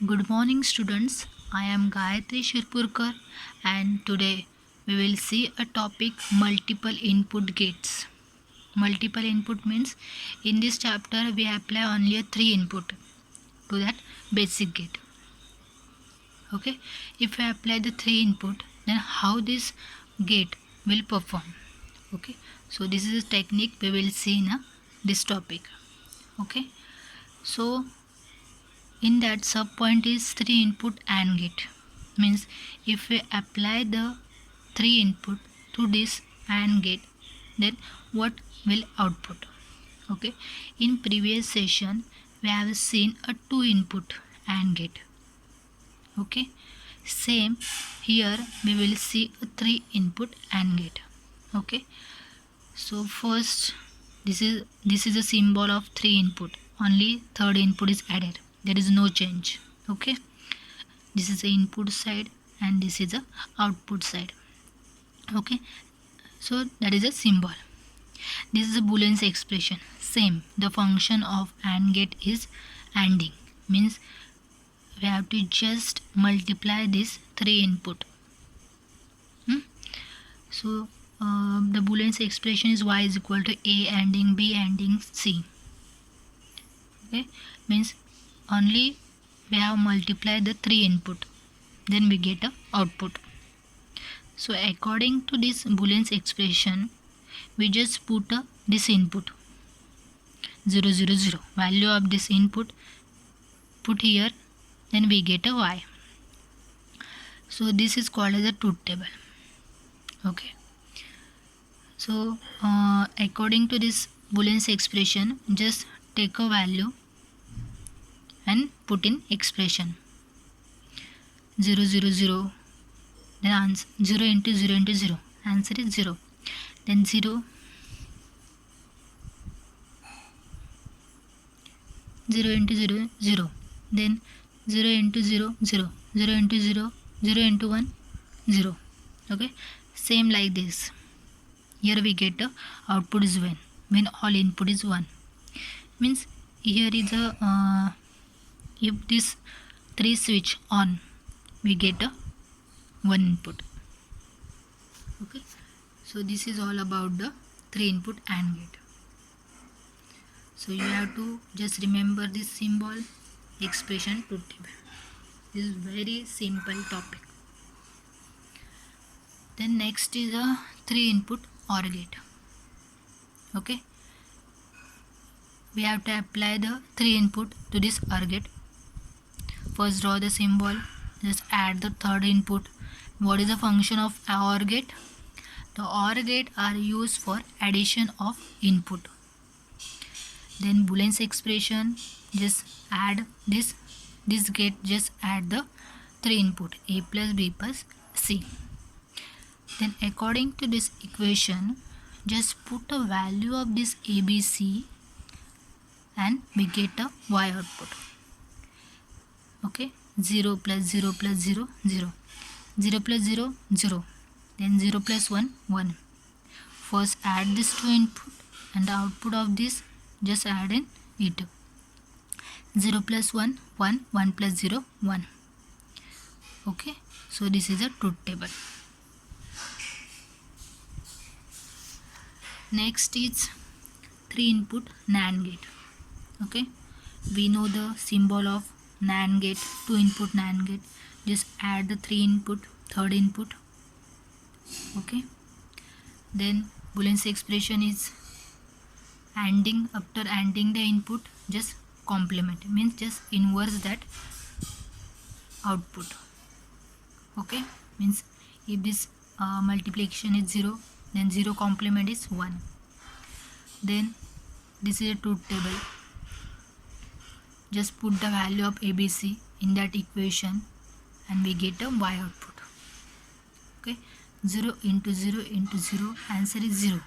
Good morning, students. I am Gayatri Shirpurkar, and today we will see a topic multiple input gates. Multiple input means in this chapter we apply only a 3 input to that basic gate. Okay, if we apply the 3 input, then how this gate will perform. Okay, so this is a technique we will see in this topic. Okay, so in that sub point is 3 input AND gate, means if we apply the 3 input to this AND gate, then what will output. Okay, in previous session we have seen a 2 input AND gate. Okay, same here we will see a 3 input AND gate. Okay, so first this is a symbol of 3 input, only third input is added, there is no change. Okay, this is the input side and this is the output side. Okay, so that is a symbol. This is a Boolean expression. Same, the function of AND gate is ANDing, means we have to just multiply this 3 input. So the Boolean expression is y is equal to a ANDing b ANDing c. Okay, means only we have multiplied the 3 input, then we get a output. So according to this Boolean expression, we just put this input 0 0 0, value of this input put here, then we get a y. So this is called as a truth table. Okay, so according to this Boolean expression, just take a value and put in expression 0 0 0, then answer 0 into 0 into 0, answer is 0, then 0 0 into 0 0, then 0 into 0 0, 0 into 0 0 into 1 0. Okay, same like this. Here we get the output is 1 when all input is 1, means here is a if this 3 switch on, we get a 1 input. Okay, so this is all about the 3 input AND gate. So you have to just remember this symbol, expression, truth table. This is very simple topic. Then next is a 3 input OR gate. Okay, we have to apply the 3 input to this OR gate. First draw the symbol, just add the third input. What is the function of OR gate? The OR gate are used for addition of input. Then Boolean expression, just add this gate, just add the 3 input a plus b plus c. Then according to this equation, just put a value of this abc and we get a y output. Okay, 0 plus 0 plus 0 0, 0 plus 0 0, then 0 plus 1 1. First add this two input and the output of this just add in it. 0 plus 1 1, 1 plus 0 1. Okay, so this is a truth table. Next is 3 input NAND gate. Okay, we know the symbol of NAND gate, 2 input NAND gate. Just add the 3 input, third input. Okay, then Boolean expression is ANDing. After ANDing the input, just complement, means just inverse that output. Okay, means if this multiplication is 0, then 0 complement is 1. Then this is a truth table, just put the value of abc in that equation and we get a y output. Okay, 0 into 0 into 0, answer is 0.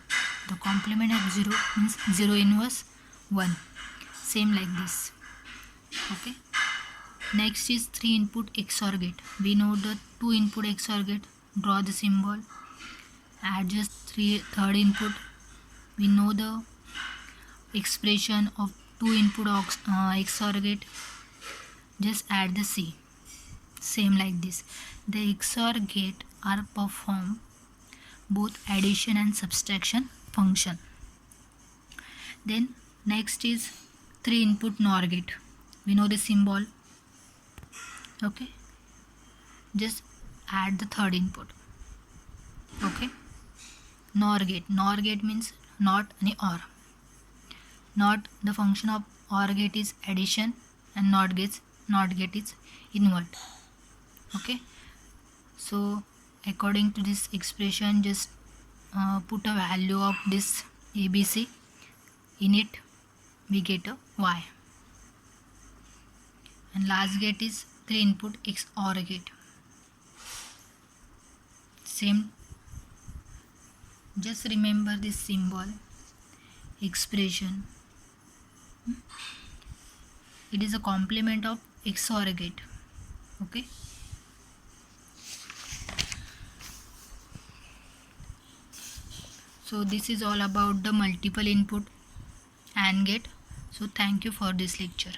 The complement of 0 means 0 inverse 1. Same like this. Okay, next is 3 input XOR gate. We know the 2 input XOR gate. Draw the symbol, add just third input. We know the expression of 2 input XOR gate. just add the C. Same like this. The XOR gate are perform both addition and subtraction function. Then next is 3 input NOR gate. We know the symbol. Okay. Just add the third input. Okay. NOR gate. NOR gate means not any OR. Not the function of OR gate is addition and NOT gate is invert. Okay. So according to this expression, just put a value of this ABC. In it we get a Y. And last gate is 3 input XOR gate. Same. Just remember this symbol, expression. It is a complement of XOR gate. Okay. So this is all about the multiple input AND gate. So thank you for this lecture.